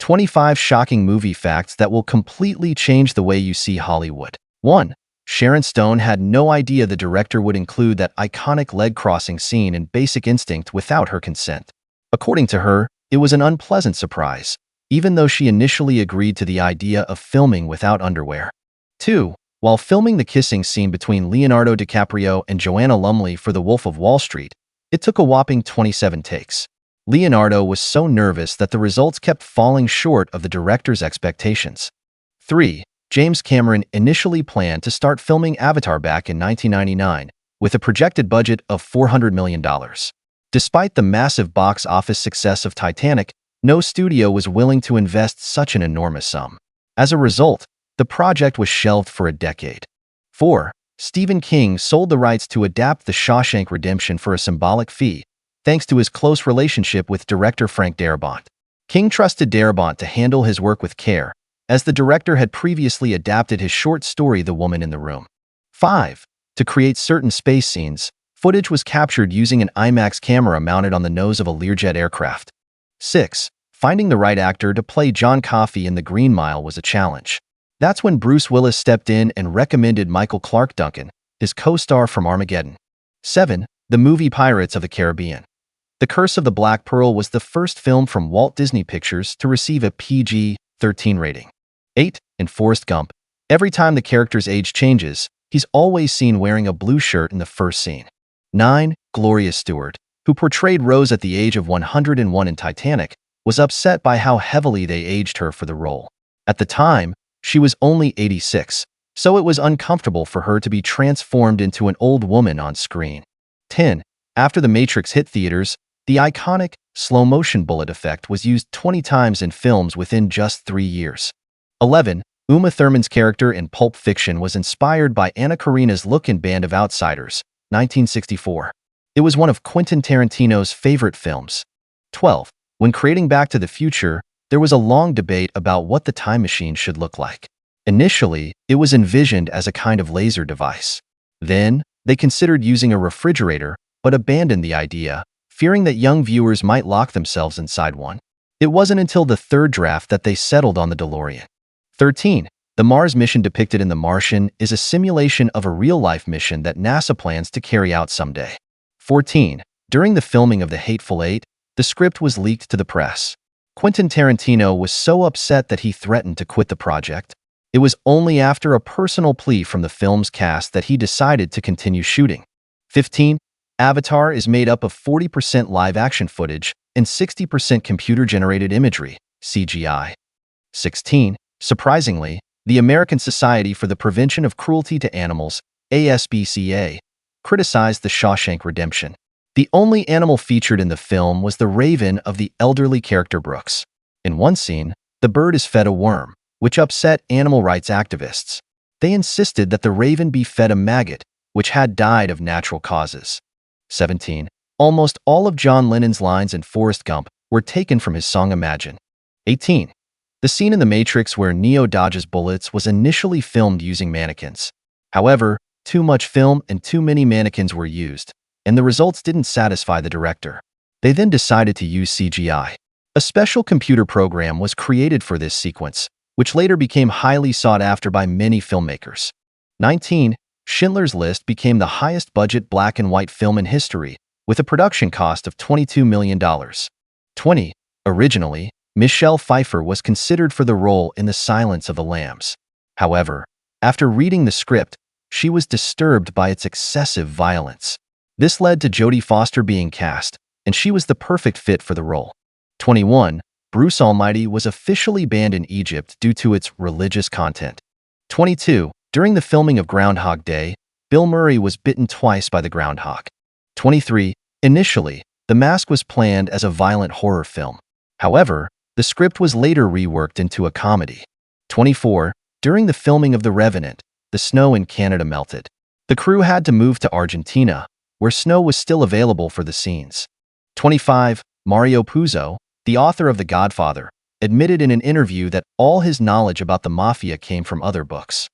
25 shocking movie facts that will completely change the way you see Hollywood. 1. Sharon Stone had no idea the director would include that iconic leg-crossing scene in Basic Instinct without her consent. According to her, it was an unpleasant surprise, even though she initially agreed to the idea of filming without underwear. 2. While filming the kissing scene between Leonardo DiCaprio and Joanna Lumley for The Wolf of Wall Street, it took a whopping 27 takes. Leonardo was so nervous that the results kept falling short of the director's expectations. 3. James Cameron initially planned to start filming Avatar back in 1999 with a projected budget of $400 million. Despite the massive box office success of Titanic, no studio was willing to invest such an enormous sum. As a result, the project was shelved for a decade. 4. Stephen King sold the rights to adapt The Shawshank Redemption for a symbolic fee, thanks to his close relationship with director Frank Darabont. King trusted Darabont to handle his work with care, as the director had previously adapted his short story The Woman in the Room. 5. To create certain space scenes, footage was captured using an IMAX camera mounted on the nose of a Learjet aircraft. 6. Finding the right actor to play John Coffey in The Green Mile was a challenge. That's when Bruce Willis stepped in and recommended Michael Clarke Duncan, his co-star from Armageddon. 7. The movie Pirates of the Caribbean. The Curse of the Black Pearl was the first film from Walt Disney Pictures to receive a PG-13 rating. 8. In Forrest Gump, every time the character's age changes, he's always seen wearing a blue shirt in the first scene. 9. Gloria Stewart, who portrayed Rose at the age of 101 in Titanic, was upset by how heavily they aged her for the role. At the time, she was only 86, so it was uncomfortable for her to be transformed into an old woman on screen. 10. After The Matrix hit theaters, the iconic slow-motion bullet effect was used 20 times in films within just 3 years. 11. Uma Thurman's character in Pulp Fiction was inspired by Anna Karina's look in Band of Outsiders, 1964. It was one of Quentin Tarantino's favorite films. 12. When creating Back to the Future, there was a long debate about what the time machine should look like. Initially, it was envisioned as a kind of laser device. Then, they considered using a refrigerator, but abandoned the idea, fearing that young viewers might lock themselves inside one. It wasn't until the third draft that they settled on the DeLorean. 13. The Mars mission depicted in The Martian is a simulation of a real-life mission that NASA plans to carry out someday. 14. During the filming of The Hateful Eight, the script was leaked to the press. Quentin Tarantino was so upset that he threatened to quit the project. It was only after a personal plea from the film's cast that he decided to continue shooting. 15. Avatar is made up of 40% live-action footage and 60% computer-generated imagery, CGI. 16. Surprisingly, the American Society for the Prevention of Cruelty to Animals, ASPCA, criticized The Shawshank Redemption. The only animal featured in the film was the raven of the elderly character Brooks. In one scene, the bird is fed a worm, which upset animal rights activists. They insisted that the raven be fed a maggot, which had died of natural causes. 17. Almost all of John Lennon's lines in Forrest Gump were taken from his song Imagine. 18. The scene in The Matrix where Neo dodges bullets was initially filmed using mannequins. However, too much film and too many mannequins were used, and the results didn't satisfy the director. They then decided to use CGI. A special computer program was created for this sequence, which later became highly sought after by many filmmakers. 19. Schindler's List became the highest-budget black-and-white film in history, with a production cost of $22 million. 20. Originally, Michelle Pfeiffer was considered for the role in The Silence of the Lambs. However, after reading the script, she was disturbed by its excessive violence. This led to Jodie Foster being cast, and she was the perfect fit for the role. 21. Bruce Almighty was officially banned in Egypt due to its religious content. 22. During the filming of Groundhog Day, Bill Murray was bitten twice by the groundhog. 23. Initially, The Mask was planned as a violent horror film. However, the script was later reworked into a comedy. 24. During the filming of The Revenant, the snow in Canada melted. The crew had to move to Argentina, where snow was still available for the scenes. 25. Mario Puzo, the author of The Godfather, admitted in an interview that all his knowledge about the mafia came from other books.